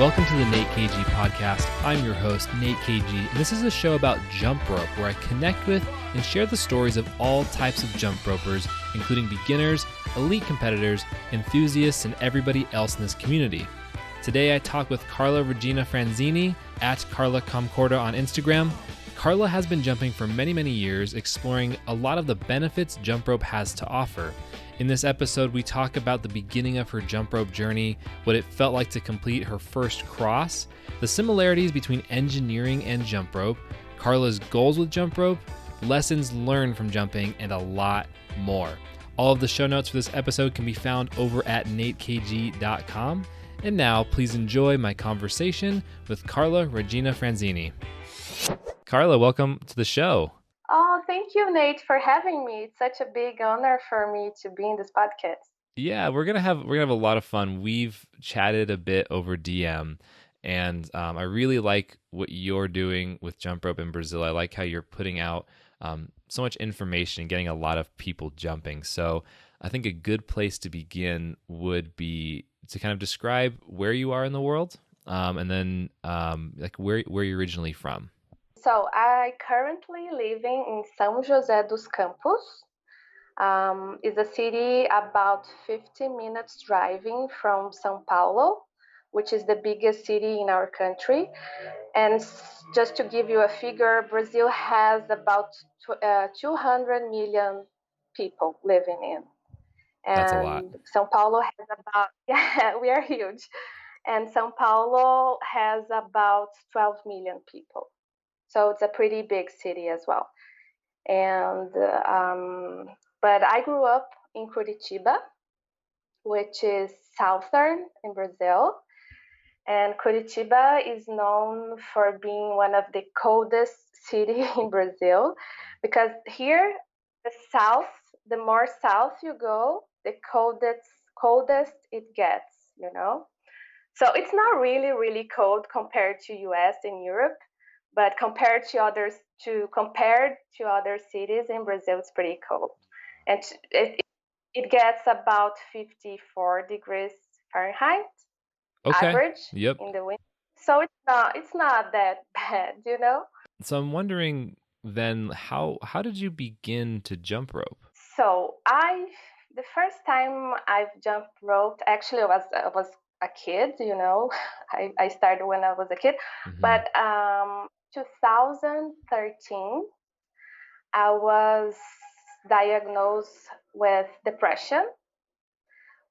Welcome to the Nate KG podcast. I'm your host, Nate KG, and this is a show about jump rope where I connect with and share the stories of all types of jump ropers, including beginners, elite competitors, enthusiasts, and everybody else in this community. Today I talk with Carla Regina Franzini at Carla Comcorda on Instagram. Carla has been jumping for many years, exploring a lot of the benefits jump rope has to offer. In this episode, we talk about the beginning of her jump rope journey, what it felt like to complete her first cross, the similarities between engineering and jump rope, Carla's goals with jump rope, lessons learned from jumping, and a lot more. All of the show notes for this episode can be found over at natekg.com. And now, please enjoy my conversation with Carla Regina Franzini. Carla, welcome to the show. Oh, thank you, Nate, for having me. It's such a big honor for me to be in this podcast. Yeah, we're gonna have a lot of fun. We've chatted a bit over DM, and I really like what you're doing with jump rope in Brazil. I like how you're putting out so much information and getting a lot of people jumping. So I think a good place to begin would be to kind of describe where you are in the world, and then like where you're originally from. So I currently living in São José dos Campos. It's a city about 50 minutes driving from São Paulo, which is the biggest city in our country. And just to give you a figure, Brazil has about 200 million people living in. And That's a lot. São Paulo has about, yeah, we are huge. And São Paulo has about 12 million people. So it's a pretty big city as well. And but I grew up in Curitiba, which is southern in Brazil. And Curitiba is known for being one of the coldest cities in Brazil, because here, the more south you go, the coldest it gets, you know? So it's not really cold compared to US and Europe. But compared to other cities in Brazil, it's pretty cold, and it gets about 54 degrees Fahrenheit average in the winter. So it's not that bad, you know. So I'm wondering then, how did you begin to jump rope? So the first time I've jumped rope, actually I was a kid, you know. I started when I was a kid, but 2013, I was diagnosed with depression,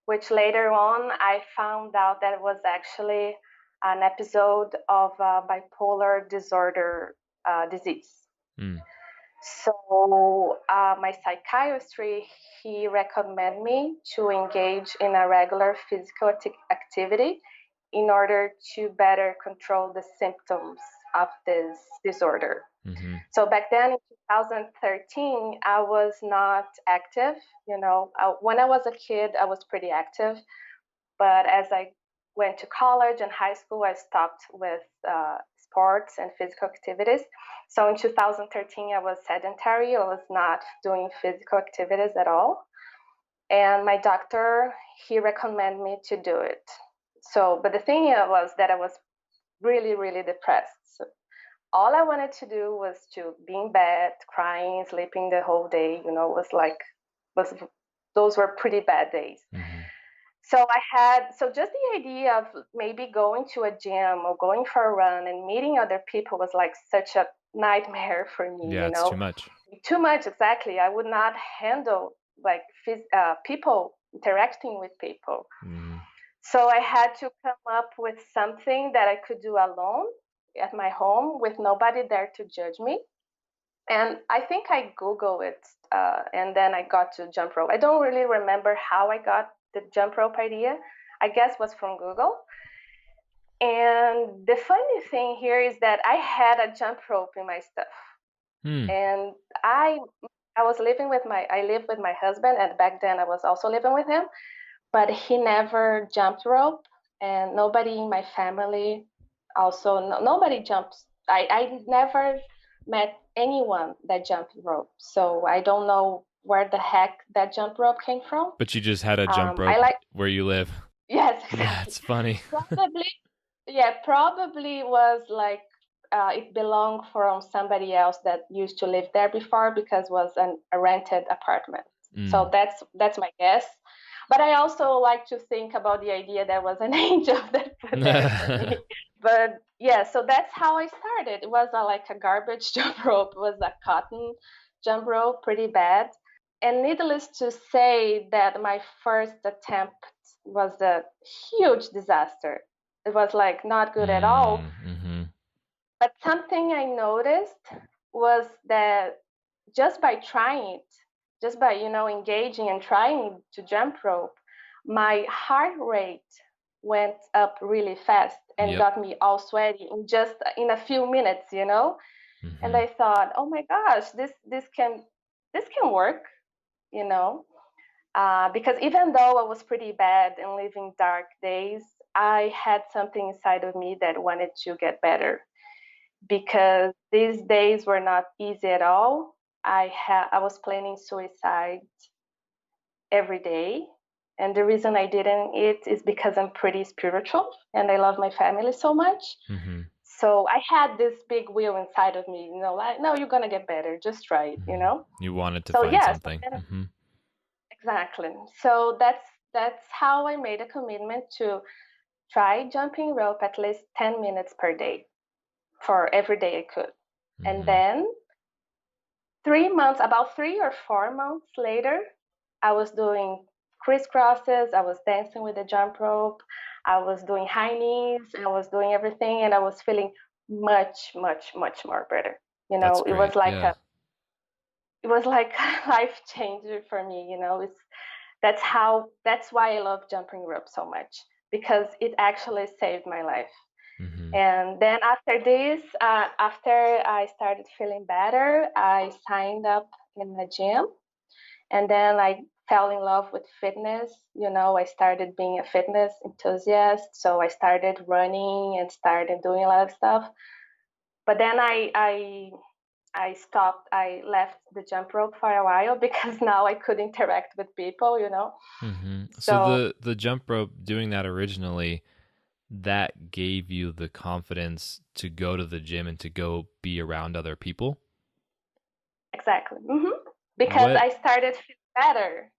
which later on I found out that it was actually an episode of bipolar disorder disease. So my psychiatrist, he recommended me to engage in a regular physical activity in order to better control the symptoms of this disorder. So back then in 2013, I was not active. You know, when I was a kid, I was pretty active. But as I went to college and high school, I stopped with sports and physical activities. So in 2013, I was sedentary. I was not doing physical activities at all. And my doctor, he recommended me to do it. So, but the thing was that I was really depressed. So all I wanted to do was to be in bed, crying, sleeping the whole day. You know, those were pretty bad days. So just the idea of maybe going to a gym or going for a run and meeting other people was like such a nightmare for me. Yeah, you know? It's too much. Too much, exactly. I would not handle like people interacting with people. So I had to come up with something that I could do alone at my home with nobody there to judge me. And I think I Googled it, and then I got to jump rope. I don't really remember how I got the jump rope idea. I guess was from Google. And the funny thing here is that I had a jump rope in my stuff. And I lived with my husband, and back then I was also living with him, but he never jumped rope, and nobody in my family nobody jumps. I never met anyone that jumped rope, so I don't know where the heck that jump rope came from. But you just had a jump rope where you live. Yes. Yeah, it's funny. Yeah, probably was like it belonged from somebody else that used to live there before because was a rented apartment. So that's my guess. But I also like to think about the idea there was an angel that put there for me. But yeah, so that's how I started. It was like a garbage jump rope. It was a cotton jump rope, pretty bad. And needless to say that my first attempt was a huge disaster. It was like not good at all. Mm-hmm. But something I noticed was that just by trying it, just by, engaging and trying to jump rope, my heart rate went up really fast and Yep. got me all sweaty in just in a few minutes. And I thought, oh my gosh, this can work, you know. Because even though I was pretty bad and living dark days, I had something inside of me that wanted to get better. Because these days were not easy at all. I was planning suicide every day, and the reason I didn't it is because I'm pretty spiritual and I love my family so much. So I had this big will inside of me, like, no, you're gonna get better. Just try it. You wanted to So find yes, something. exactly. So that's how I made a commitment to try jumping rope at least 10 minutes per day for every day I could. And then 3 months, about 3 or 4 months later, I was doing crisscrosses, I was dancing with the jump rope, I was doing high knees, I was doing everything, and I was feeling much, much, much more better. That's It great. was like Yeah. it was like a life changer for me. That's why I love jumping rope so much, because it actually saved my life. And then after this, after I started feeling better, I signed up in the gym, and then I fell in love with fitness. I started being a fitness enthusiast, so I started running and started doing a lot of stuff. But then I stopped. I left the jump rope for a while because now I could interact with people. So So the jump rope, doing that originally, that gave you the confidence to go to the gym and to go be around other people? exactly. Because What I started feeling better.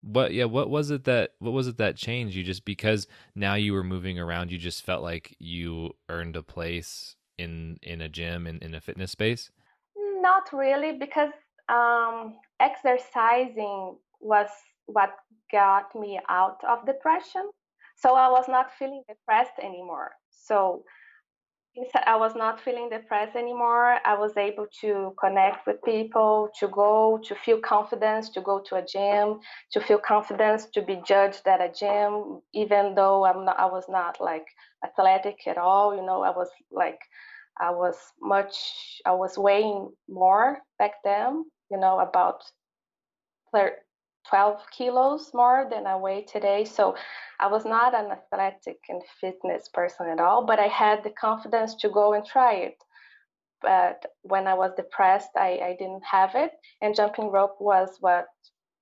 what was it that changed you? Just because now you were moving around, you just felt like you earned a place in a gym, in a fitness space? Not really, because exercising was what got me out of depression. So I was not feeling depressed anymore. So since I was not feeling depressed anymore, I was able to connect with people, to feel confidence, to go to a gym, to feel confidence to be judged at a gym, even though I was not like athletic at all. I was like, I was weighing more back then, about 12 kilos more than I weigh today. So I was not an athletic and fitness person at all, but I had the confidence to go and try it. But when I was depressed, I didn't have it. And jumping rope was what,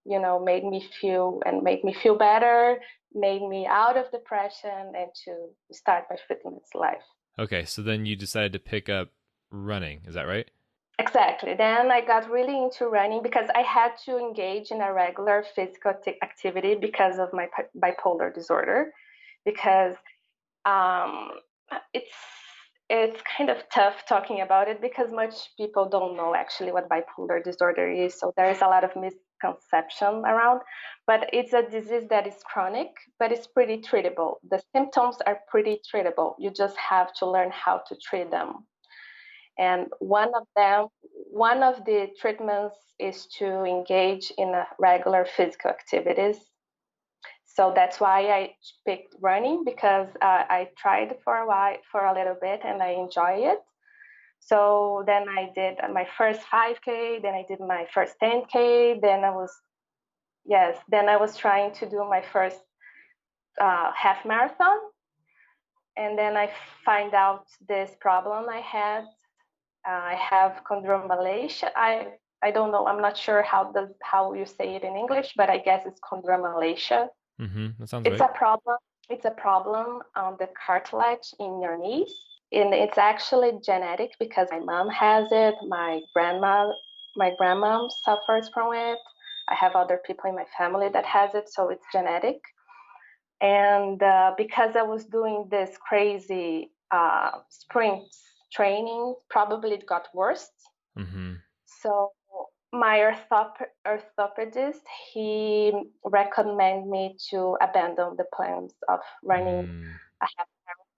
made me feel better, made me out of depression, and to start my fitness life. Okay, so then you decided to pick up running, is that right? Exactly. Then I got really into running because I had to engage in a regular physical activity because of my bipolar disorder. Because um, it's it's kind of tough talking about it because much people don't know actually what bipolar disorder is. So there is a lot of misconception around. But it's a disease that is chronic, but it's pretty treatable. The symptoms are pretty treatable. You just have to learn how to treat them. And one of the treatments is to engage in a regular physical activities. So that's why I picked running, because I tried for a while, for a little bit, and I enjoy it. So then I did my first 5K, then I did my first 10K, then I was trying to do my first half marathon, and then I find out this problem I had. I have chondromalacia. I don't know. I'm not sure how you say it in English, but I guess it's chondromalacia. That sounds It's right. a problem. It's a problem on the cartilage in your knees. And it's actually genetic because my mom has it, my grandma suffers from it. I have other people in my family that has it, so it's genetic. And because I was doing this crazy sprint training, probably it got worse. Mm-hmm. So my orthopedist, he recommended me to abandon the plans of running Mm. a half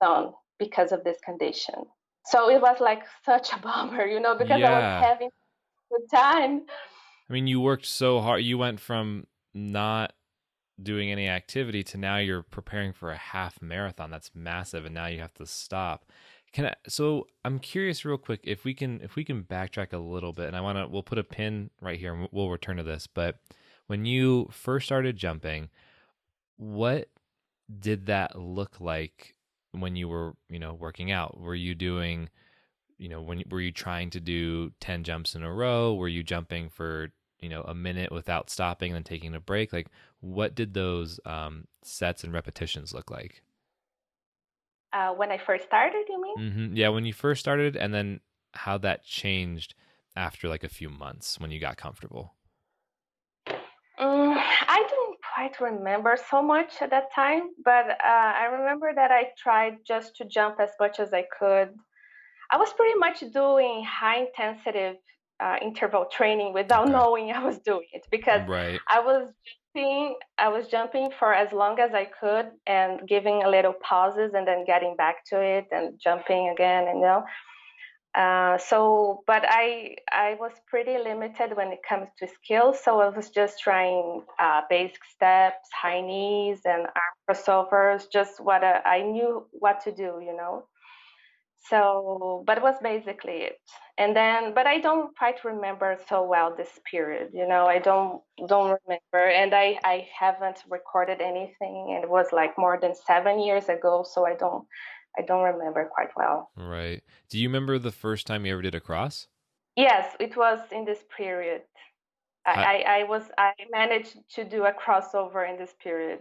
marathon because of this condition. So it was like such a bummer, because I was Yeah. having a good time. I mean, you worked so hard. You went from not doing any activity to now you're preparing for a half marathon. That's massive, and now you have to stop. So I'm curious real quick if we can backtrack a little bit, and we'll put a pin right here and we'll return to this. But when you first started jumping, what did that look like when you were, working out? Were you doing, were you trying to do 10 jumps in a row? Were you jumping for, a minute without stopping and then taking a break? Like, what did those sets and repetitions look like? When I first started, you mean? Yeah, when you first started, and then how that changed after like a few months when you got comfortable. I don't quite remember so much at that time, but I remember that I tried just to jump as much as I could. I was pretty much doing high intensity interval training without Okay. knowing I was doing it because Right. I was jumping for as long as I could and giving a little pauses and then getting back to it and jumping again, but I was pretty limited when it comes to skills. So I was just trying basic steps, high knees, and arm crossovers. Just what I knew what to do. So, but it was basically it. And then, but I don't quite remember so well this period. I don't remember, and I haven't recorded anything. And it was like more than 7 years ago, so I don't remember quite well. Right. Do you remember the first time you ever did a cross? Yes, it was in this period. How, I managed to do a crossover in this period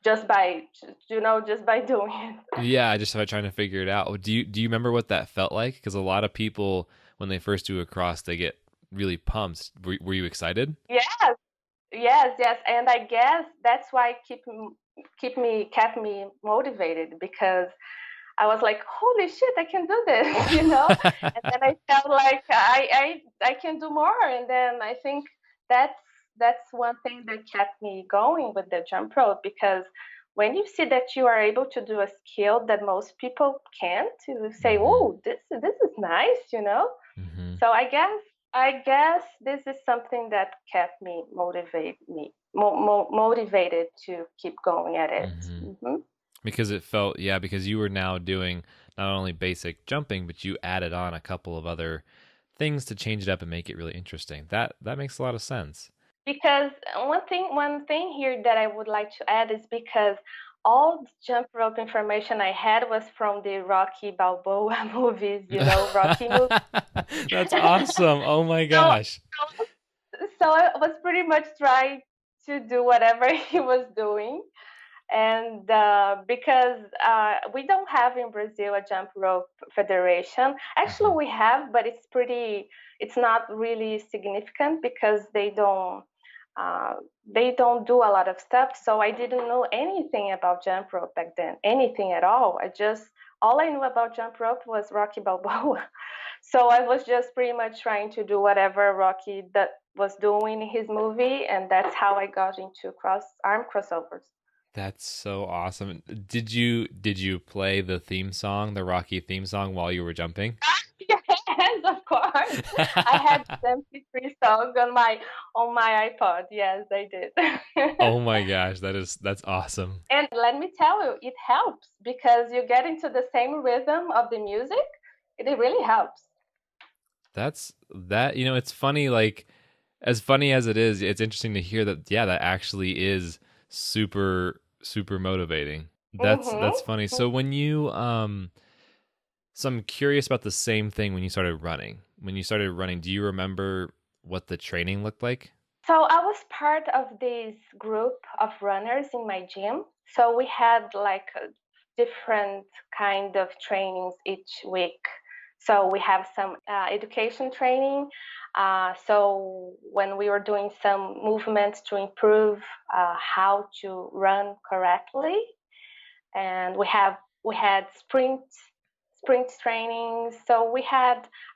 just by doing it. Yeah, I just started trying to figure it out. Do you remember what that felt like? Because a lot of people, when they first do a cross, they get really pumped. Were you excited? Yes, yes, yes, and I guess that's why kept me motivated because I was like, holy shit, I can do this, And then I felt like I can do more, and then I think that's that's one thing that kept me going with the jump rope because when you see that you are able to do a skill that most people can't, you say, Mm-hmm. oh, this is nice. Mm-hmm. So I guess this is something that kept me motivated to keep going at it. Mm-hmm. Hmm. Because it felt, yeah, because you were now doing not only basic jumping, but you added on a couple of other things to change it up and make it really interesting. That makes a lot of sense. Because one thing here that I would like to add is because all the jump rope information I had was from the Rocky Balboa movies, Rocky movies. That's awesome. Oh my So, gosh. so I was pretty much trying to do whatever he was doing. And because we don't have in Brazil a jump rope federation. Actually, Mhm. we have, but it's not really significant because uh, they don't do a lot of stuff. So I didn't know anything about jump rope back then, anything at all. All I knew about jump rope was Rocky Balboa. So I was just pretty much trying to do whatever Rocky that was doing in his movie, and that's how I got into arm crossovers. That's so awesome. Did you play the theme song, the Rocky theme song while you were jumping? Yes, of course. I had the MP3 song on my iPod. Yes, I did. Oh my gosh, that's awesome. And let me tell you, it helps because you get into the same rhythm of the music. It really helps. It's funny, like as funny as it is, it's interesting to hear that, yeah, that actually is super super motivating. That's funny. Mm-hmm. So I'm curious about the same thing when you started running. When you started running, do you remember what the training looked like? So I was part of this group of runners in my gym. So we had like a different kind of trainings each week. So we have some education training. So when we were doing some movements to improve how to run correctly, and we had sprint trainings. So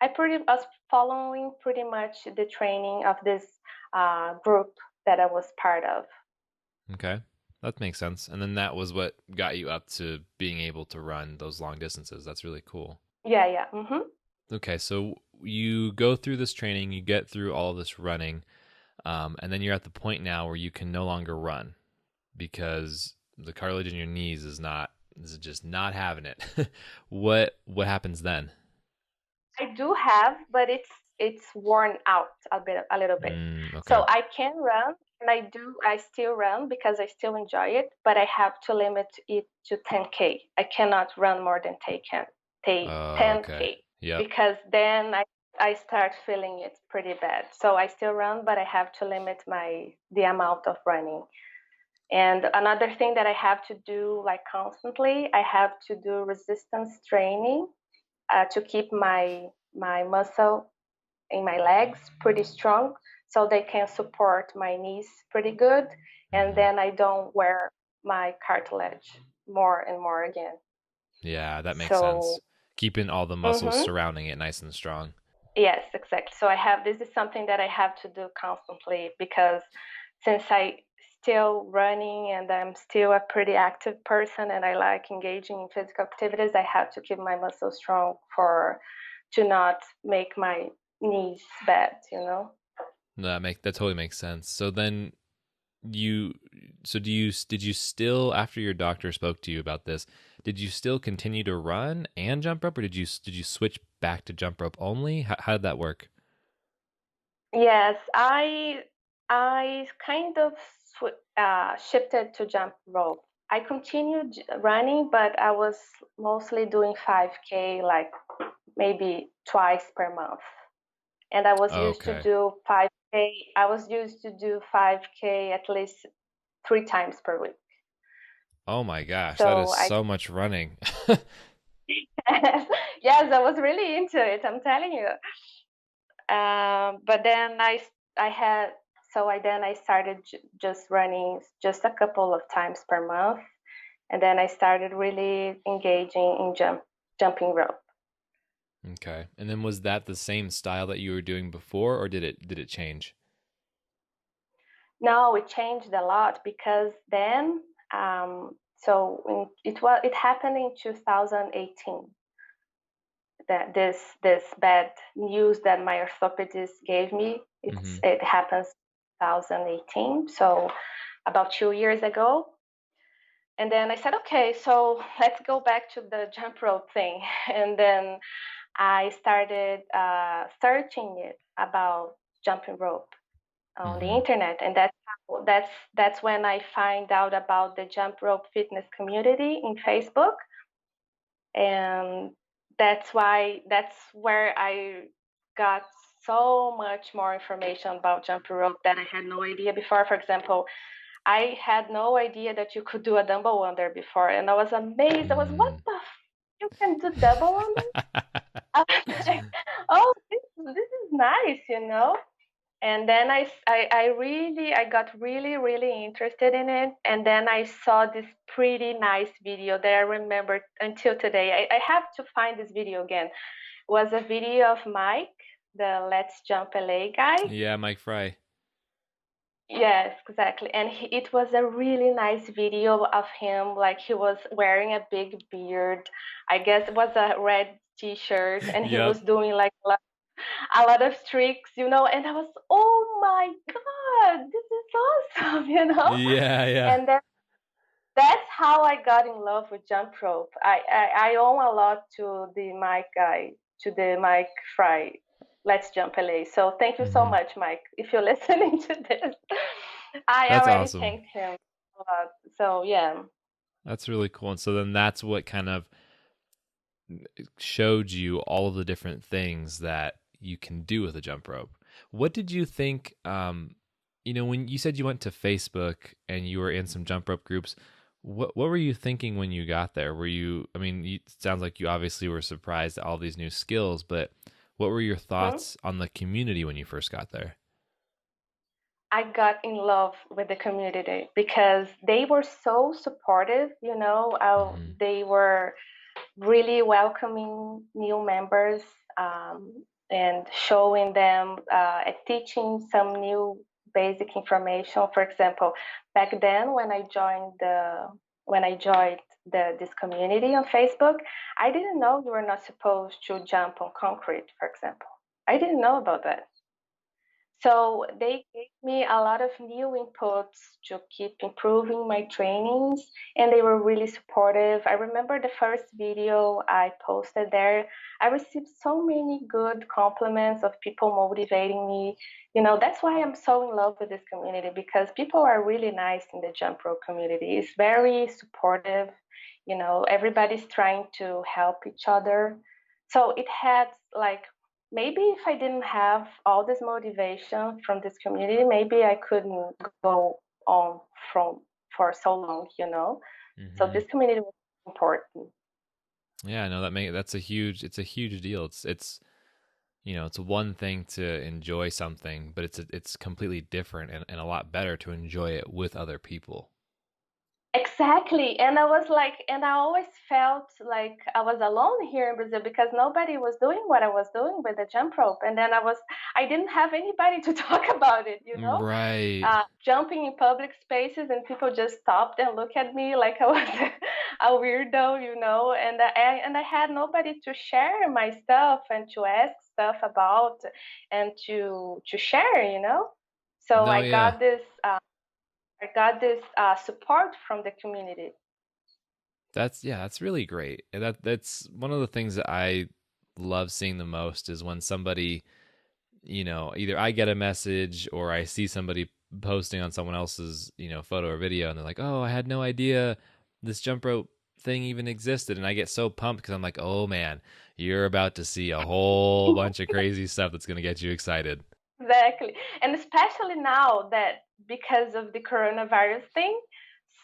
I pretty was following pretty much the training of this group that I was part of. Okay. That makes sense. And then that was what got you up to being able to run those long distances. That's really cool. Yeah. Okay, so you go through this training, you get through all this running, and then you're at the point now where you can no longer run because the cartilage in your knees is just not having it. What happens then? I do have, but it's worn out a little bit. Okay. So I can run, and I still run because I still enjoy it, but I have to limit it to 10K. I cannot run more than 10K Okay. Yep. because then I start feeling it pretty bad. So I still run, but I have to limit the amount of running. And another thing that I have to do like constantly, I have to do resistance training to keep my muscle in my legs pretty strong so they can support my knees pretty good, and then I don't wear my cartilage more and more again. Yeah, that makes So sense. Keeping all the muscles mhm, surrounding it nice and strong. yes, exactly. So this is something that I have to do constantly because since I still running and I'm still a pretty active person and I like engaging in physical activities, I have to keep my muscles strong for to not make my knees bad, you know? That totally makes sense. So then you so do you did you still, after your doctor spoke to you about this, did you still continue to run and jump rope, or did you switch back to jump rope only? How did that work? Yes, I kind of shifted to jump rope. I continued running, but I was mostly doing 5K like maybe twice per month. And I was used to Okay. do 5K. I was used to do 5K at least 3 times per week. Oh my gosh, that is So I so much running. yes, I was really into it. I'm telling you. But then I had so I then I started just running just a couple of times per month, and then I started really engaging in jumping rope. Okay. And then was that the same style that you were doing before, or did it change? No, it changed a lot because then it happened in 2018 that this bad news that my orthopedist gave me. Mhm. It happens 2018, so about 2 years ago. And then I said, okay, so let's go back to the jump rope thing. And then I started searching it about jumping rope on the Mhm. internet, and that's when I find out about the jump rope fitness community in Facebook, and that's where I got so much more information about jumping rope that I had no idea before. For example, I had no idea that you could do a double under before, and I was amazed. I was, what Mm. the? You can do double under? I was like, oh, this is nice, you know. And then I got really, really interested in it. And then I saw this pretty nice video that I remember until today. I have to find this video again. It was a video of Mike, the Let's Jump LA guy. Yeah, Mike Fry. Yes, exactly. And it was a really nice video of him. Like he was wearing a big beard. I guess it was a red t-shirt, and he Yep. was doing like a lot of tricks, you know. And I was, oh my God, this is awesome, you know. Yeah, yeah. And that's how I got in love with jump rope. I owe a lot to the Mike guy, to the Mike Fry. Let's Jump LA. So thank you so Mhm. much, Mike. If you're listening to this, I That's already awesome. thanked him a lot. So yeah. That's really cool. And so then that's what kind of showed you all of the different things that you can do with a jump rope. What did you think? when you said you went to Facebook and you were in some jump rope groups, what were you thinking when you got there? Were you, I mean, it sounds like you obviously were surprised at all these new skills, but what were your Mhm. thoughts on the community when you first got there? I got in love with the community because they were so supportive, Hmm. they were really welcoming new members, and showing them and teaching some new basic information. For example, back then when I joined this community on Facebook, I didn't know you were not supposed to jump on concrete, for example. I didn't know about that. So they gave me a lot of new inputs to keep improving my trainings, and they were really supportive. I remember the first video I posted there, I received so many good compliments of people motivating me. That's why I'm so in love with this community, because people are really nice in the jump rope community. It's very supportive. Everybody's trying to help each other. So it had like, maybe if I didn't have all this motivation from this community, maybe I couldn't go on from for so long. So Hmm. this community was important. Yeah, no, it's a huge deal. It's one thing to enjoy something, but it's completely different and a lot better to enjoy it with other people. Exactly. And I always felt like I was alone here in Brazil because nobody was doing what I was doing with the jump rope. And then I didn't have anybody to talk about it. Right. Jumping in public spaces and people just stopped and looked at me like I was a weirdo. And I had nobody to share my stuff and to ask stuff about and to share. So No, yeah. I got this support from the community. That's really great. And that's one of the things that I love seeing the most is when somebody, either I get a message or I see somebody posting on someone else's, photo or video and they're like, "Oh, I had no idea this jump rope thing even existed." And I get so pumped because I'm like, "Oh man, you're about to see a whole bunch of crazy stuff that's going to get you excited." Exactly. And especially now that because of the coronavirus thing,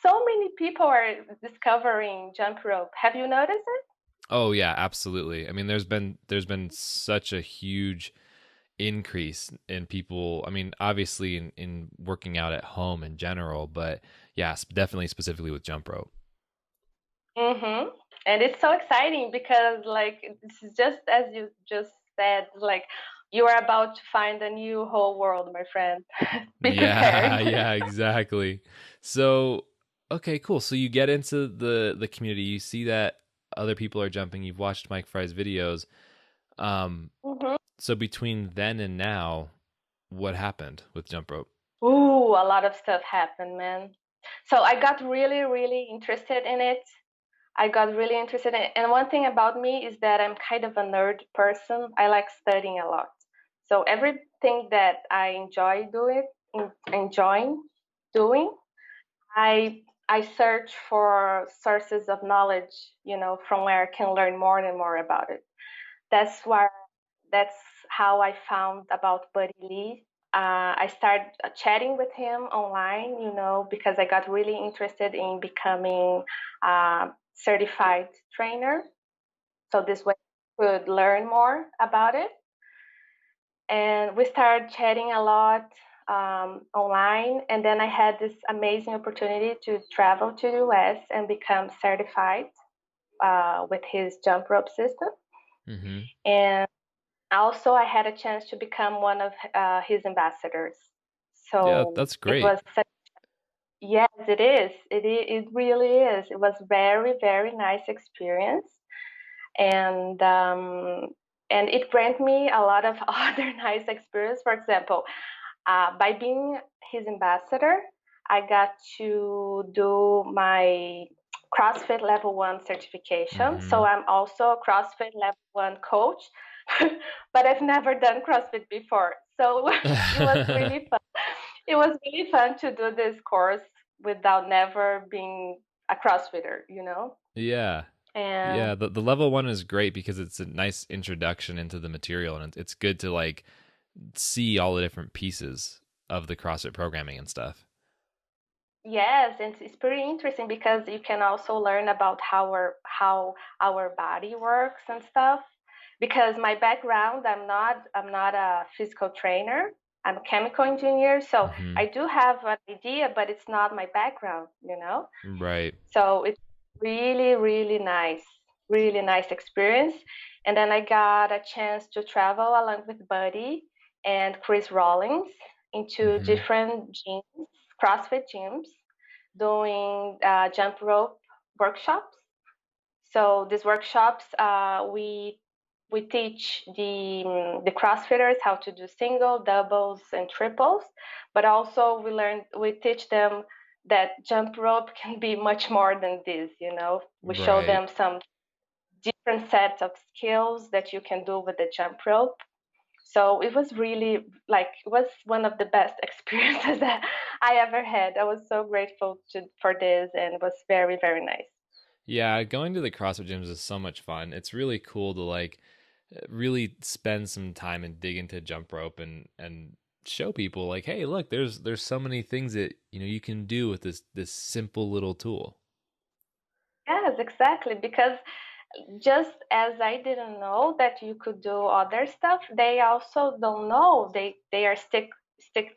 so many people are discovering jump rope. Have you noticed it? Oh yeah, absolutely. I mean, there's been such a huge increase in people. I mean, obviously in working out at home in general, but yes, definitely specifically with jump rope. Mm-hmm. And it's so exciting because, like, this is just as you just said, like, you are about to find a new whole world, my friend. Be Yeah, prepared. yeah, exactly. So, okay, cool. So you get into the community, you see that other people are jumping, you've watched Mike Fry's videos. Um, Mm-hmm. so between then and now, what happened with jump rope? Ooh, a lot of stuff happened, man. So I got really, really interested in it. I got really interested in it. And one thing about me is that I'm kind of a nerd person. I like studying a lot. So everything that I enjoying doing, I search for sources of knowledge, from where I can learn more and more about it. That's why that's how I found about Buddy Lee. I started chatting with him online, because I got really interested in becoming a certified trainer. So this way I could learn more about it. And we started chatting a lot online. And then I had this amazing opportunity to travel to the US and become certified with his jump rope system. Mm-hmm. And also, I had a chance to become one of his ambassadors. Yeah, So that's it great. was such, yes, it is. It really is. It was very, very nice experience, and um, and it granted me a lot of other nice experience. For example, by being his ambassador, I got to do my CrossFit Level 1 certification. Mm-hmm. So I'm also a CrossFit Level 1 coach, but I've never done CrossFit before. So it was really fun. It was really fun to do this course without never being a CrossFitter. Yeah. And Yeah, the level one is great because it's a nice introduction into the material and it's good to like see all the different pieces. of the CrossFit programming and stuff. Yes, and it's pretty interesting because you can also learn about how our body works and stuff. Because my background, I'm not a physical trainer. I'm a chemical engineer, so Hmm. I do have an idea, but it's not my background, Right. So it's really nice experience. And then I got a chance to travel along with Buddy and Chris Rawlings into Hmm. different gyms, CrossFit gyms, doing jump rope workshops. So these workshops, we teach the CrossFitters how to do single, doubles, and triples, but also we teach them that jump rope can be much more than this. We show Right. them some different sets of skills that you can do with the jump rope. So it was really it was one of the best experiences that I ever had. I was so grateful for this, and it was very, very nice. Yeah, going to the CrossFit gyms is so much fun. It's really cool to like really spend some time and dig into jump rope and show people like, hey, look, there's so many things that you can do with this simple little tool. Yes, exactly. Because just as I didn't know that you could do other stuff, they also don't know. They are stick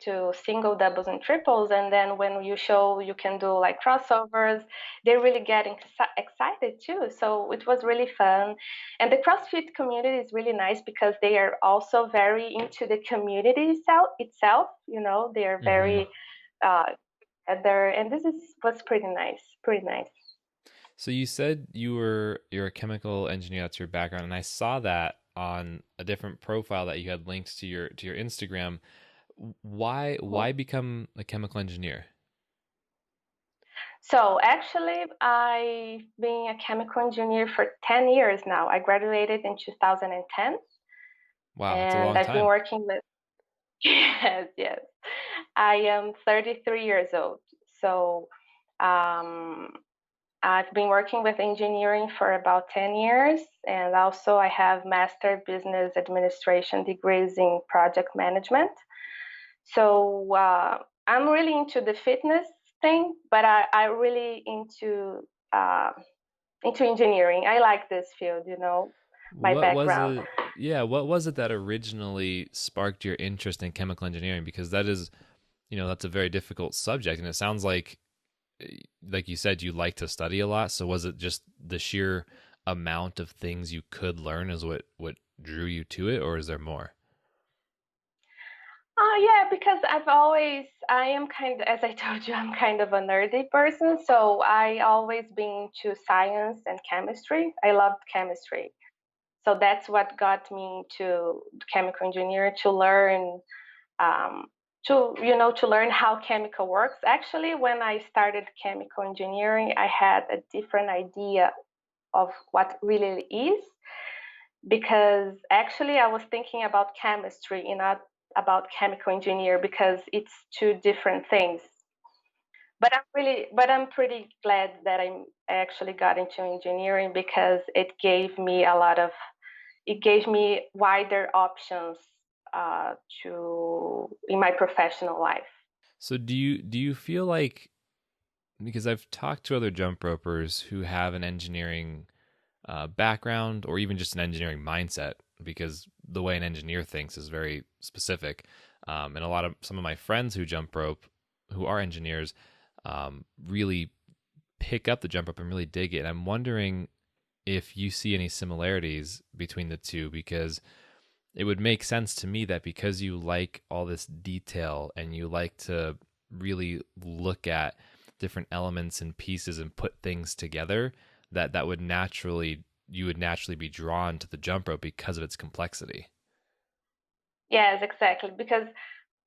to single, doubles, and triples. And then when you show you can do like crossovers, they're really getting excited too. So it was really fun. And the CrossFit community is really nice because they are also very into the community itself. They are Hmm. very uh, there, and this was pretty nice. Pretty nice. So you said you're a chemical engineer, that's your background, and I saw that on a different profile that you had linked to your Instagram. Why become a chemical engineer? So actually, I've been a chemical engineer for 10 years now. I graduated in 2010, Wow, that's a and long I've been time. working with, yes, yes. I am 33 years old. So um, I've been working with engineering for about 10 years, and also I have master business administration degrees in project management. So I'm really into the fitness thing, but I really uh, into engineering. I like this field, my What was background. it? Yeah, what was it that originally sparked your interest in chemical engineering? Because that is, that's a very difficult subject, and it sounds like you said, you like to study a lot. So was it just the sheer amount of things you could learn is what drew you to it, or is there more? Yeah, because I am as I told you, I'm kind of a nerdy person. So I always been to science and chemistry. I loved chemistry. So that's what got me to chemical engineer to learn um, to learn how chemical works. Actually, when I started chemical engineering, I had a different idea of what really is, because actually I was thinking about chemistry and not about chemical engineer, because it's two different things. But I'm pretty glad that I actually got into engineering, because it gave me wider options to in my professional life. So do you feel like, because I've talked to other jump ropers who have an engineering background or even just an engineering mindset, because the way an engineer thinks is very specific. And some of my friends who jump rope, who are engineers, really pick up the jump rope and really dig it. And I'm wondering if you see any similarities between the two, because it would make sense to me that because you like all this detail and you like to really look at different elements and pieces and put things together, that would naturally you would naturally be drawn to the jump rope because of its complexity. Yes, exactly. Because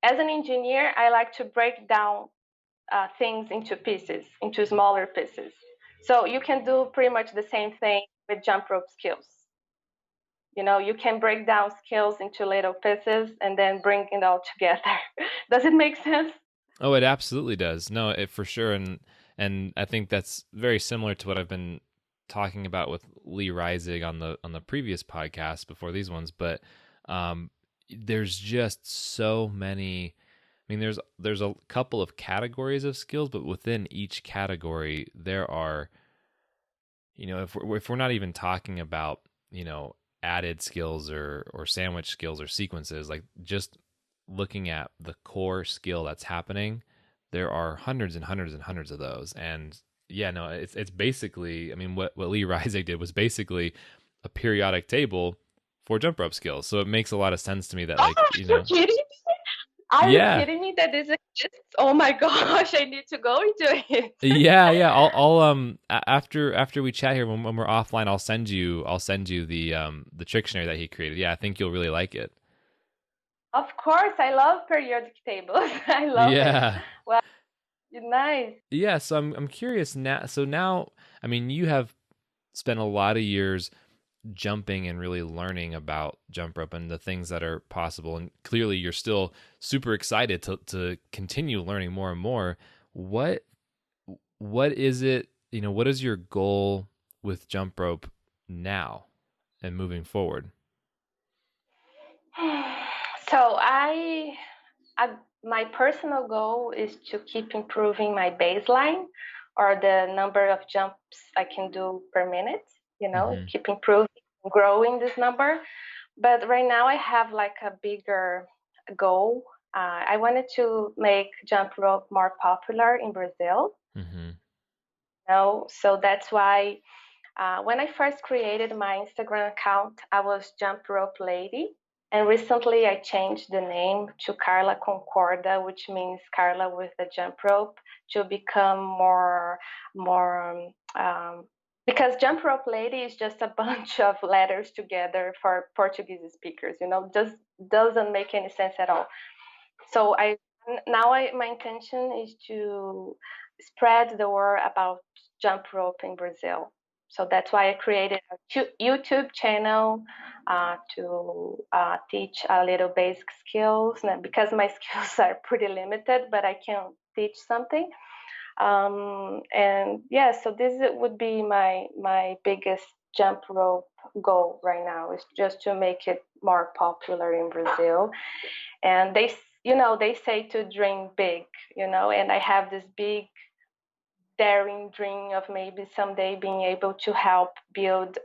as an engineer, I like to break down things into pieces, into smaller pieces. So you can do pretty much the same thing with jump rope skills. You can break down skills into little pieces and then bring it all together. Does it make sense? Oh, it absolutely does. No, it for sure, and I think that's very similar to what I've been talking about with Lee Rising on the previous podcast before these ones. But there's just so many mean, there's a couple of categories of skills, but within each category, there are, if we're not even talking about, added skills or sandwich skills or sequences, like just looking at the core skill that's happening, there are hundreds and hundreds and hundreds of those. And yeah, no, it's basically, I mean, what Lee Reisig did was basically a periodic table for jump rope skills. So it makes a lot of sense to me that, like, You're kidding? Are you yeah, kidding me that this exists? Oh my gosh, I need to go into it. yeah. I'll after we chat here, when we're offline, I'll send you the Trictionary that he created. Yeah, I think you'll really like it. Of course, I love periodic tables. I love it. Yeah. Well, nice. Yeah, so I'm curious now. So now, I mean, you have spent a lot of years jumping and really learning about jump rope and the things that are possible, and clearly you're still super excited to continue learning more and more. What what is it, what is your goal with jump rope now and moving forward? So I my personal goal is to keep improving my baseline or the number of jumps I can do per minute, Mm-hmm. keep improving, growing this number. But right now I have like a bigger goal. I wanted to make jump rope more popular in Brazil. Mm-hmm. So that's why when I first created my Instagram account, I was Jump Rope Lady. And recently I changed the name to Carla Concorda, which means Carla with the jump rope, to become more, because Jump Rope Lady is just a bunch of letters together for Portuguese speakers, just doesn't make any sense at all. So my intention is to spread the word about jump rope in Brazil. So that's why I created a YouTube channel to teach a little basic skills, because my skills are pretty limited, but I can teach something. And yeah, so this would be my biggest jump rope goal right now, is just to make it more popular in Brazil. And they say to dream big, and I have this big daring dream of maybe someday being able to help build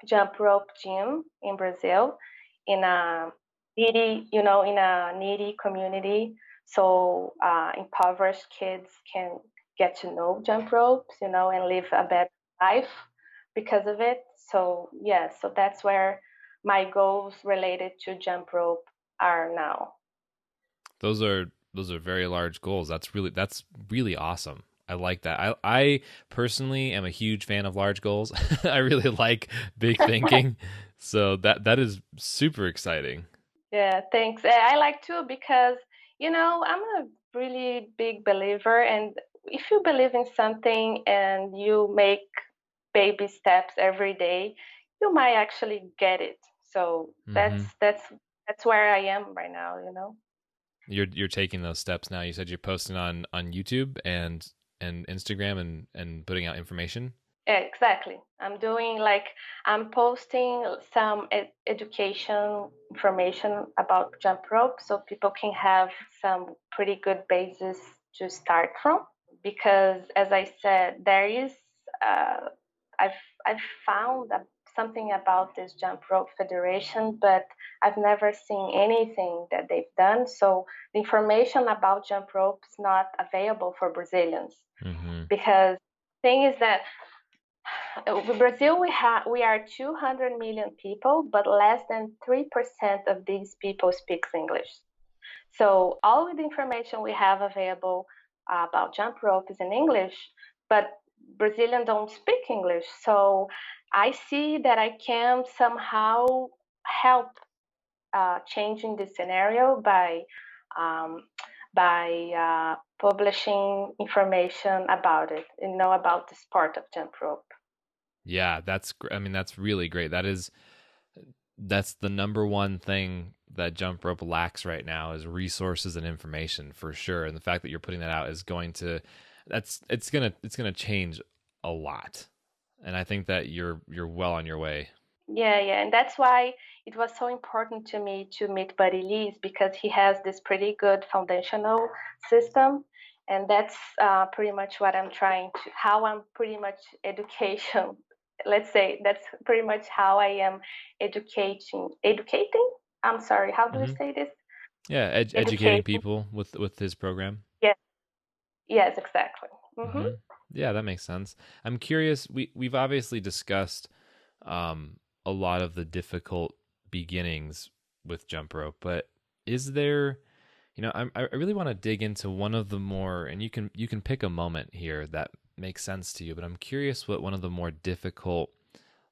jump rope gym in Brazil, in a needy community, so impoverished kids can get to know jump ropes, and live a better life because of it. So yeah, so that's where my goals related to jump rope are now. Those are very large goals. That's really awesome. I like that. I personally am a huge fan of large goals. I really like big thinking. So that is super exciting. Yeah, thanks. I like too, because I'm a really big believer, and if you believe in something and you make baby steps every day, you might actually get it. So that's Mhm. that's that's where I am right now. You're taking those steps now. You said you're posting on YouTube and Instagram and putting out information. Yeah, exactly. I'm posting some education information about jump rope, so people can have some pretty good basis to start from. Because, as I said, there is uh, I've found something about this jump rope federation, but I've never seen anything that they've done. So the information about jump rope is not available for Brazilians, Mhm. because thing is that Brazil, we are 200 million people, but less than 3% of these people speaks English. So all of the information we have available about jump rope is in English, but Brazilians don't speak English. So I see that I can somehow help changing the scenario um, by publishing information about it, about the sport of jump rope. Yeah, I mean, that's really great. That's the number one thing that jump rope lacks right now is resources and information, for sure. And the fact that you're putting that out is going to it's gonna change a lot. And I think that you're well on your way. Yeah, yeah, and that's why it was so important to me to meet Buddy Lee's because he has this pretty good foundational system. And that's pretty much what I'm trying to, how I'm pretty much education. Let's say that's pretty much how I am educating. I'm sorry, how do we Hmm. say this? Yeah, educating Educating. people with his program. Yes, yes, exactly. Hmm. Yeah, that makes sense. I'm curious. We've obviously discussed a lot of the difficult beginnings with jump rope, but is there, I really want to dig into one of the more, and you can pick a moment here that makes sense to you, but I'm curious what one of the more difficult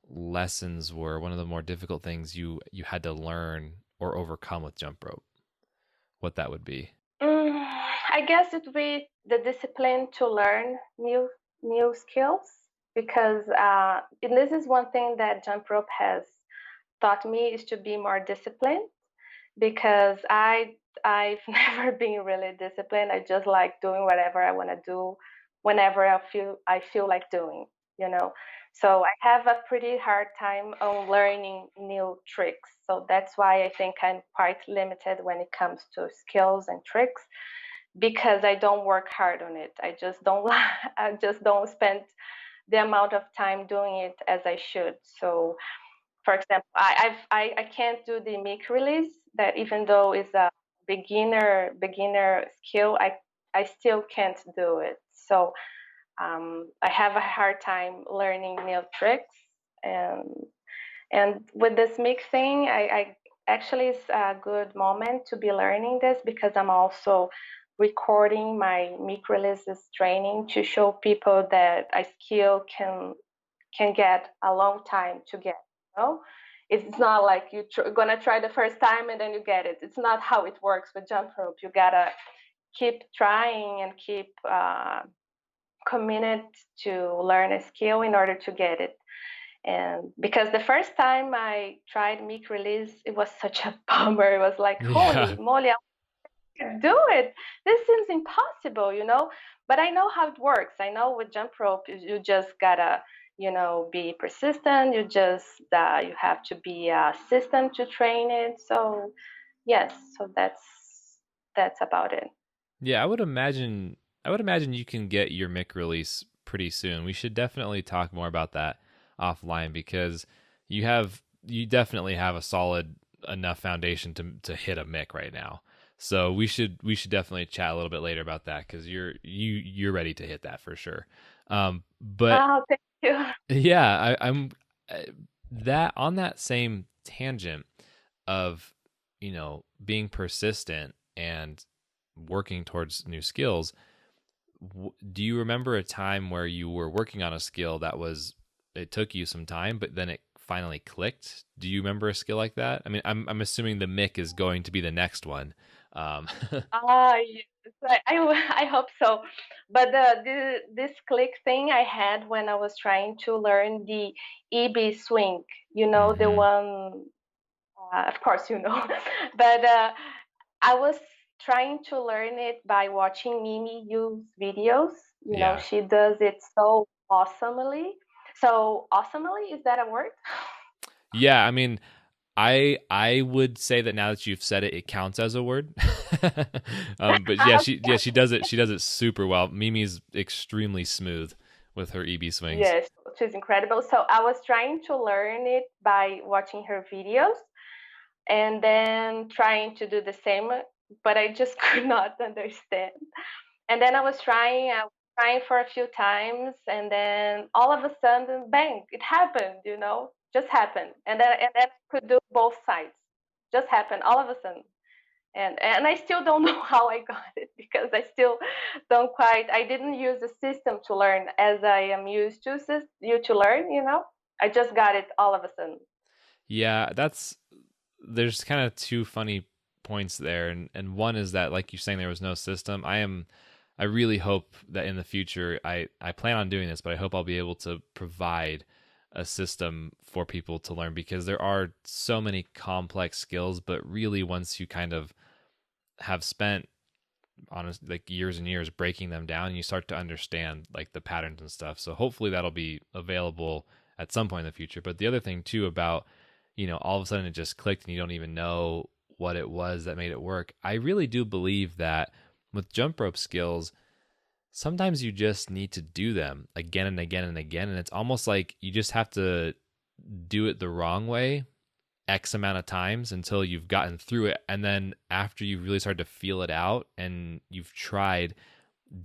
lessons were, one of the more difficult things you had to learn or overcome with jump rope, what that would be. I guess it would be the discipline to learn new skills because and this is one thing that jump rope has taught me is to be more disciplined because I've never been really disciplined. I just like doing whatever I want to do whenever I feel like doing, you know. So I have a pretty hard time on learning new tricks. So that's why I think I'm quite limited when it comes to skills and tricks because I don't work hard on it. I just don't I just don't spend the amount of time doing it as I should. So for example, I can't do the mic release that even though it's a beginner skill, I still can't do it. So I have a hard time learning new tricks and with this mic thing, I actually it's a good moment to be learning this because I'm also recording my mic releases training to show people that a skill can get a long time to get. You know, it's not like you're gonna try the first time and then you get it. It's not how it works with jump rope. You gotta keep trying and keep committed to learn a skill in order to get it. And because the first time I tried mic release, it was such a bummer. It was like, Yeah. holy moly, I can do it. This seems impossible, you know. But I know how it works. I know with jump rope, you just gotta, be persistent. You have to be a system to train it. So yes, so that's about it. Yeah, I would imagine you can get your mic release pretty soon. We should definitely talk more about that offline because you definitely have a solid enough foundation to hit a mic right now. So we should definitely chat a little bit later about that because you're ready to hit that for sure. But Oh, thank you. yeah, I'm that on that same tangent of being persistent and working towards new skills. Do you remember a time where you were working on a skill that it took you some time, but then it finally clicked? Do you remember a skill like that? I mean, I'm assuming the mic is going to be the next one. Um, Yes, I hope so. But this click thing I had when I was trying to learn the EB swing, the hmm. one, of course, but I was trying to learn it by watching Mimi use videos. Yeah. She does it so awesomely. So awesomely, is that a word? Yeah. I mean, I would say that now that you've said it, it counts as a word. But yeah, she does it. She does it super well. Mimi's extremely smooth with her EB swings. Yes, she's incredible. So I was trying to learn it by watching her videos and then trying to do the same, but I just could not understand. And then I was trying for a few times, and then all of a sudden, bang, it happened, just happened. And then I could do both sides. Just happened all of a sudden. And I still don't know how I got it because I didn't use the system to learn as I am used to you to learn. I just got it all of a sudden. Yeah, there's kind of two funny points there, and one is that like you're saying there was no system. I really hope that in the future I plan on doing this, but I hope I'll be able to provide a system for people to learn because there are so many complex skills, but really once you kind of have spent honest like years and years breaking them down, you start to understand like the patterns and stuff. So hopefully that'll be available at some point in the future. But the other thing too about all of a sudden it just clicked and you don't even know what it was that made it work. I really do believe that with jump rope skills, sometimes you just need to do them again and again and again. And it's almost like you just have to do it the wrong way X amount of times until you've gotten through it. And then after you really start to feel it out and you've tried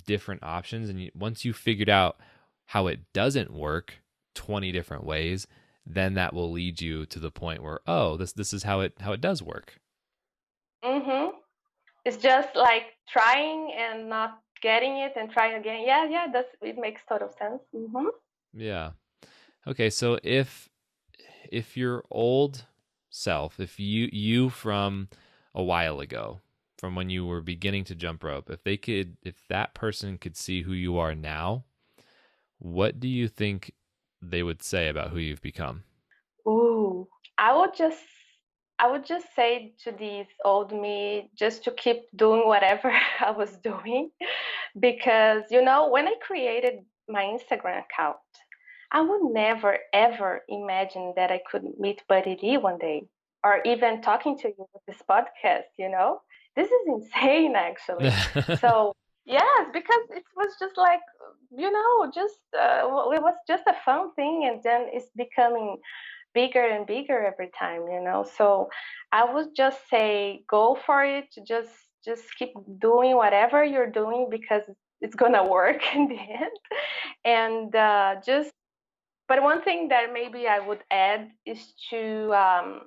different options, and once you figured out how it doesn't work 20 different ways, then that will lead you to the point where, oh, this is how it does work. Mm-hmm. It's just like trying and not getting it and trying again. Yeah, it makes total sense. Mm-hmm. Yeah. Okay, so if your old self, if you from a while ago, from when you were beginning to jump rope, if that person could see who you are now, what do you think they would say about who you've become? Ooh, I would just I would just say to these old me just to keep doing whatever I was doing because when I created my Instagram account, I would never ever imagine that I could meet Buddy Lee one day or even talking to you with this podcast. This is insane actually. So, yes, because it was just like, it was just a fun thing and then it's becoming bigger and bigger every time. So I would just say go for it. Just keep doing whatever you're doing because it's gonna work in the end. And just but one thing that maybe I would add is to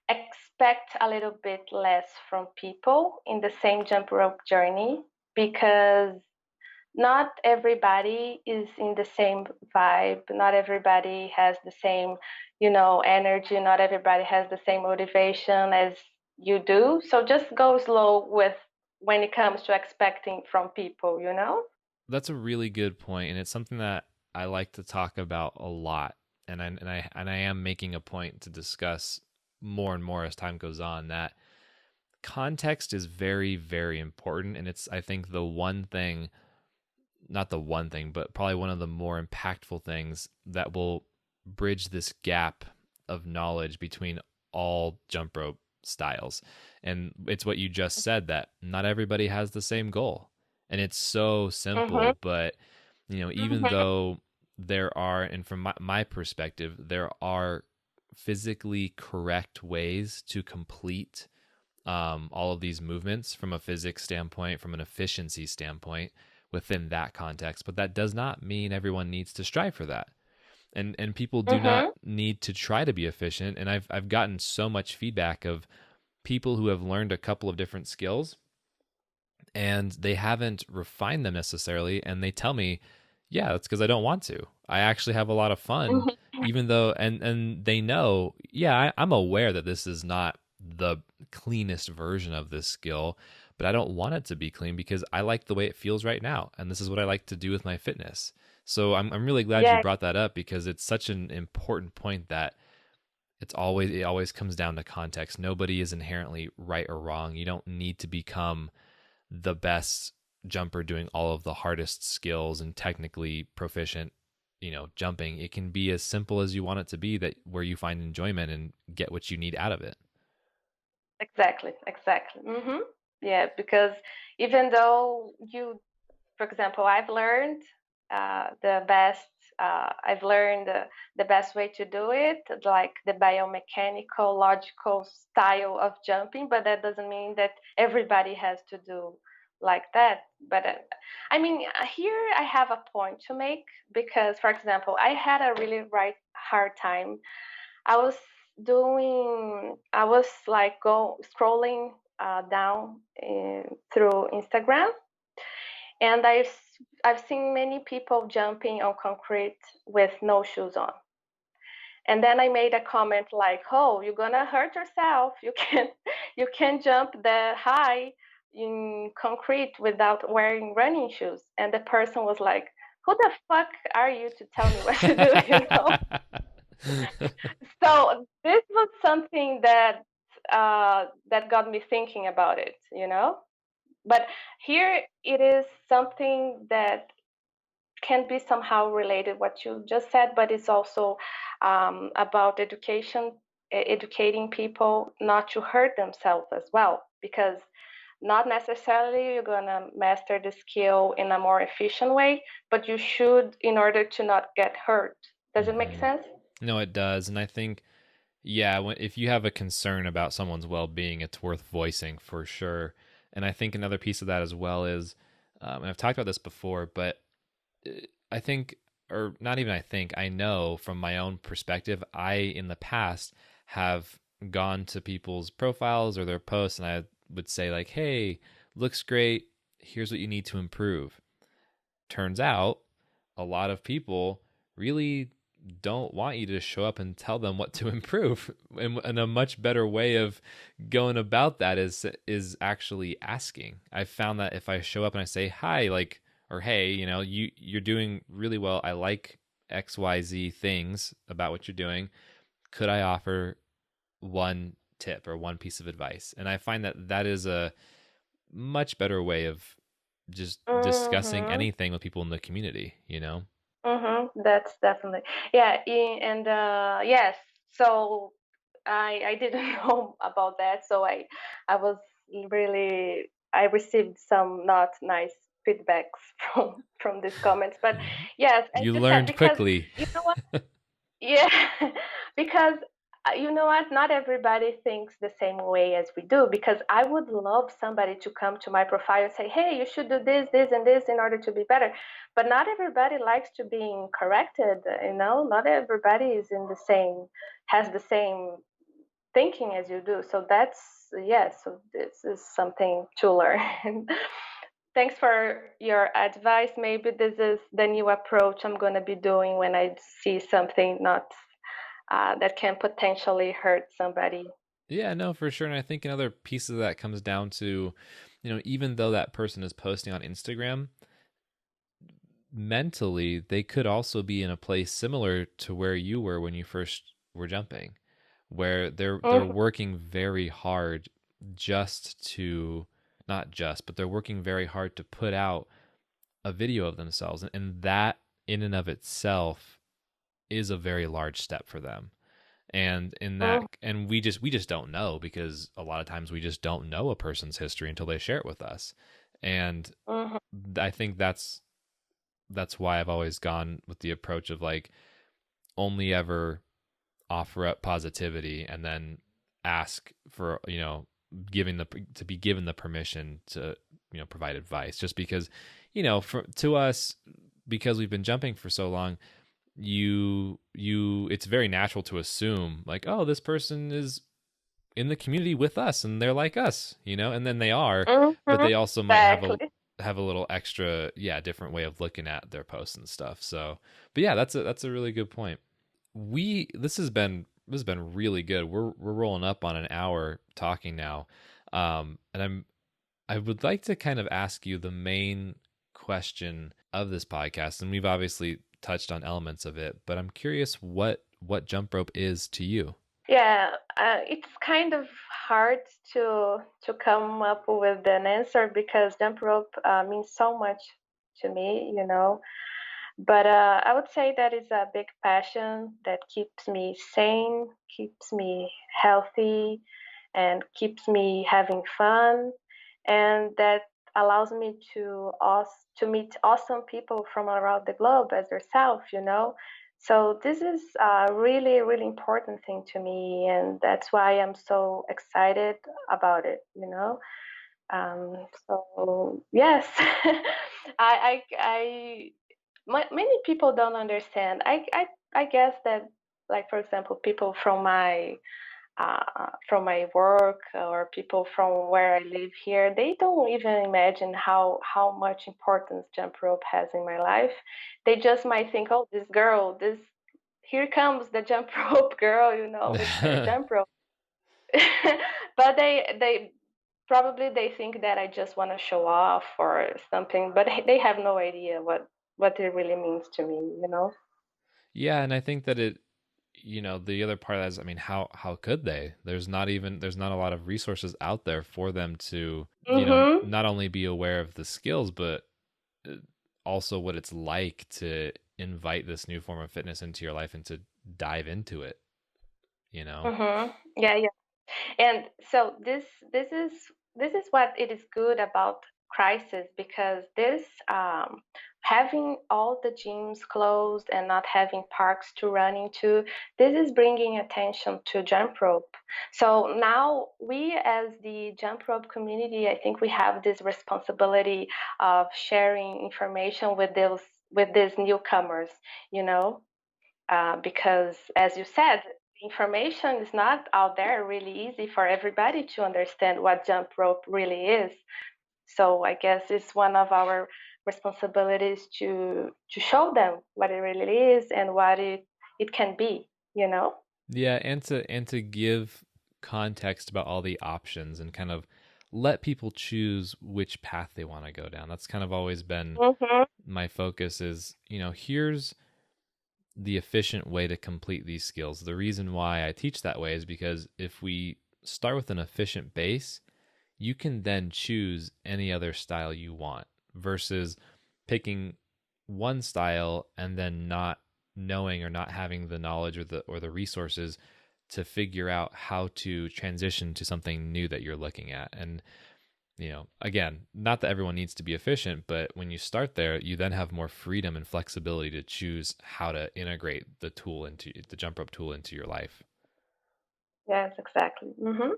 expect a little bit less from people in the same jump rope journey because not everybody is in the same vibe. Not everybody has the same, energy. Not everybody has the same motivation as you do. So just go slow with when it comes to expecting from people. That's a really good point, and it's something that I like to talk about a lot. And I am making a point to discuss more and more as time goes on that context is very, very important. And it's, I think, the one thing, not the one thing, but probably one of the more impactful things that will bridge this gap of knowledge between all jump rope styles. And it's what you just said, that not everybody has the same goal. And it's so Mhm. simple, but even though there are, and from my perspective, there are physically correct ways to complete all of these movements from a physics standpoint, from an efficiency standpoint within that context. But that does not mean everyone needs to strive for that. And people do not Mhm. need to try to be efficient. And I've gotten so much feedback of people who have learned a couple of different skills and they haven't refined them necessarily, and they tell me, yeah, that's because I don't want to. I actually have a lot of fun, Mhm. even though, and they know, yeah, I'm aware that this is not the cleanest version of this skill, but I don't want it to be clean because I like the way it feels right now, and this is what I like to do with my fitness. So I'm really glad you Yeah, brought that up because it's such an important point that it always comes down to context. Nobody is inherently right or wrong. You don't need to become the best jumper doing all of the hardest skills and technically proficient, jumping. It can be as simple as you want it to be, that where you find enjoyment and get what you need out of it. exactly, exactly. Yeah, because even though for example, I've learned the best way to do it, like the biomechanical, logical style of jumping, but that doesn't mean that everybody has to do like that. But I mean, here I have a point to make because, for example, I had a really hard time. I I was like go scrolling down through Instagram, and I've seen many people jumping on concrete with no shoes on. And then I made a comment like, "Oh, you're gonna hurt yourself. You can jump that high in concrete without wearing running shoes." And the person was like, "Who the fuck are you to tell me what to do?" So this was something that got me thinking about it. But here it is something that can be somehow related what you just said, but it's also about education educating people not to hurt themselves as well, because not necessarily you're gonna master the skill in a more efficient way, but you should in order to not get hurt. Does it make sense? No, it does. And I think, yeah, if you have a concern about someone's well-being, it's worth voicing for sure. And I think another piece of that as well is, and I've talked about this before, but I think, or not even I think, I know from my own perspective, I in the past have gone to people's profiles or their posts and I would say, like, hey, looks great. Here's what you need to improve. Turns out a lot of people really don't want you to show up and tell them what to improve. And a much better way of going about that is actually asking. I found that if I show up and I say hi, like, or hey, you're doing really well. I like XYZ things about what you're doing. Could I offer one tip or one piece of advice? And I find that is a much better way of just discussing Mm-hmm. anything with people in the community, Mm-hmm. That's definitely, yeah. And yes, so I didn't know about that, so I was really, I received some not nice feedbacks from these comments, but yes, as You you said, learned because quickly. you know what, yeah, because you know what? Not everybody thinks the same way as we do. Because I would love somebody to come to my profile and say, "Hey, you should do this, this, and this in order to be better." But not everybody likes to being corrected. Not everybody is in the same, has the same thinking as you do. So that's, yes. So this is something to learn. Thanks for your advice. Maybe this is the new approach I'm going to be doing when I see something not that can potentially hurt somebody. Yeah, no, for sure. And I think another piece of that comes down to, even though that person is posting on Instagram, mentally, they could also be in a place similar to where you were when you first were jumping, where they're Mhm. working very hard just to not just, but they're working very hard to put out a video of themselves. And that in and of itself is a very large step for them. And in that, Mhm. and we just don't know, because a lot of times we just don't know a person's history until they share it with us. And Mhm. I think that's why I've always gone with the approach of, like, only ever offer up positivity and then ask for, to be given the permission to, provide advice. Just because, to us, because we've been jumping for so long, it's very natural to assume, like, oh, this person is in the community with us and they're like us, and then they are, but Mhm. they also might Exactly. have a little extra, yeah, different way of looking at their posts and stuff. So, but yeah, that's a really good point. This has been really good. We're rolling up on an hour talking now. And I would like to kind of ask you the main question of this podcast, and we've obviously touched on elements of it, but I'm curious what jump rope is to you. Yeah, it's kind of hard to come up with an answer because jump rope means so much to me. But I would say that is a big passion that keeps me sane, keeps me healthy, and keeps me having fun, and that allows me to meet awesome people from around the globe as yourself. So this is a really, really important thing to me, and that's why I'm so excited about it. So yes, I many people don't understand. I guess that, like, for example, people from my work or people from where I live here, they don't even imagine how much importance jump rope has in my life. They just might think, oh, this girl, this here comes the jump rope girl, with her jump rope. But they probably they think that I just want to show off or something, but they have no idea what it really means to me. Yeah, and I think that the other part of that is, I mean, how could they? There's not a lot of resources out there for them to, Mhm. not only be aware of the skills, but uh, also what it's like to invite this new form of fitness into your life and to dive into it. you know? Mm-hmm. Yeah, yeah. And so this is what it is good about crisis, because this having all the gyms closed and not having parks to run into, this is bringing attention to jump rope. So now we, as the jump rope community, I think we have this responsibility of sharing information with these newcomers, you know, because as you said, information is not out there really easy for everybody to understand what jump rope really is. So I guess it's one of our responsibilities to show them what it really is and what it can be, you know? Yeah, and to give context about all the options and kind of let people choose which path they want to go down. That's kind of always been Mm-hmm. my focus is, here's the efficient way to complete these skills. The reason why I teach that way is because if we start with an efficient base, you can then choose any other style you want versus picking one style and then not knowing or not having the knowledge or the resources to figure out how to transition to something new that you're looking at. And again, not that everyone needs to be efficient, but when you start there, you then have more freedom and flexibility to choose how to integrate the jump rope tool into your life. Yes, exactly. Mm-hmm.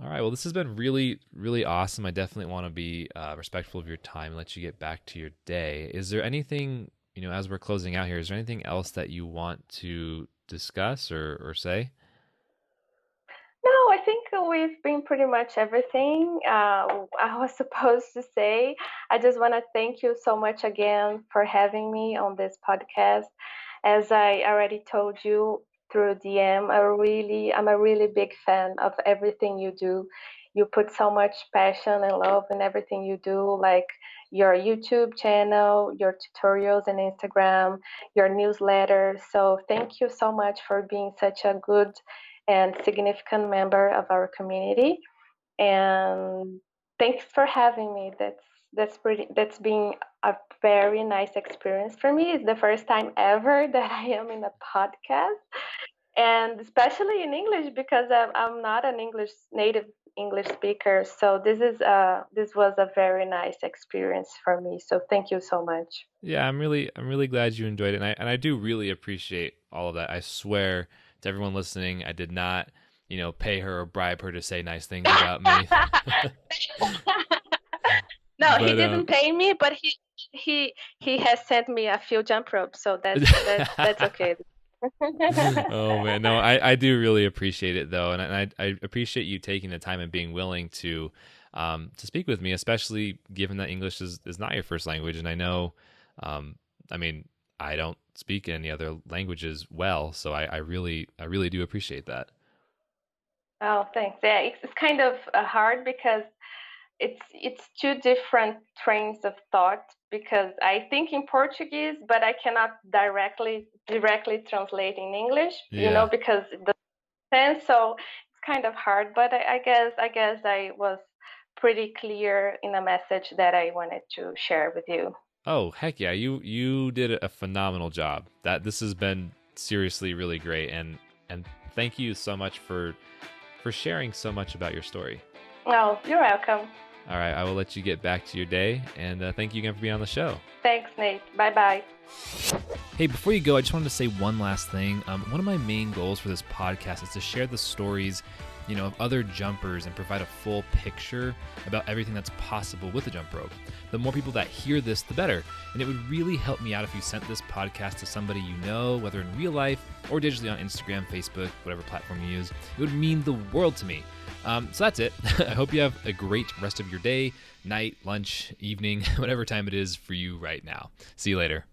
All right. Well, this has been really, really awesome. I definitely want to be respectful of your time and let you get back to your day. Is there anything, as we're closing out here, is there anything else that you want to discuss or say? No, I think we've been pretty much everything I was supposed to say. I just want to thank you so much again for having me on this podcast. As I already told you through DM, I'm a really big fan of everything you do. You put so much passion and love in everything you do, like your YouTube channel, your tutorials and Instagram, your newsletter. So thank you so much for being such a good and significant member of our community. And thanks for having me. That's been a very nice experience for me. It's the first time ever that I am in a podcast, and especially in English, because I'm not an English native English speaker. So this was a very nice experience for me. So thank you so much. Yeah, I'm really glad you enjoyed it, and I do really appreciate all of that. I swear to everyone listening, I did not, pay her or bribe her to say nice things about me. No, he But didn't pay me, but he has sent me a few jump ropes, so that's okay. oh man, no, I do really appreciate it though, and I appreciate you taking the time and being willing to speak with me, especially given that English is not your first language, and I know, um, I mean, I don't speak any other languages well, so I really do appreciate that. Oh, thanks. Yeah, it's kind of hard because it's two different trains of thought, because I think in Portuguese, but I cannot directly translate in English, Yeah. because it doesn't sense. So it's kind of hard. But I guess I was pretty clear in the message that I wanted to share with you. Oh, heck yeah. You did a phenomenal job. That this has been seriously really great, and thank you so much for sharing so much about your story. Oh, you're welcome. All right, I will let you get back to your day, and thank you again for being on the show. Thanks, Nate. Bye bye. Hey, before you go, I just wanted to say one last thing. One of my main goals for this podcast is to share the stories, of other jumpers and provide a full picture about everything that's possible with the jump rope. The more people that hear this, the better. And it would really help me out if you sent this podcast to somebody you know, whether in real life or digitally on Instagram, Facebook, whatever platform you use. It would mean the world to me. So that's it. I hope you have a great rest of your day, night, lunch, evening, whatever time it is for you right now. See you later.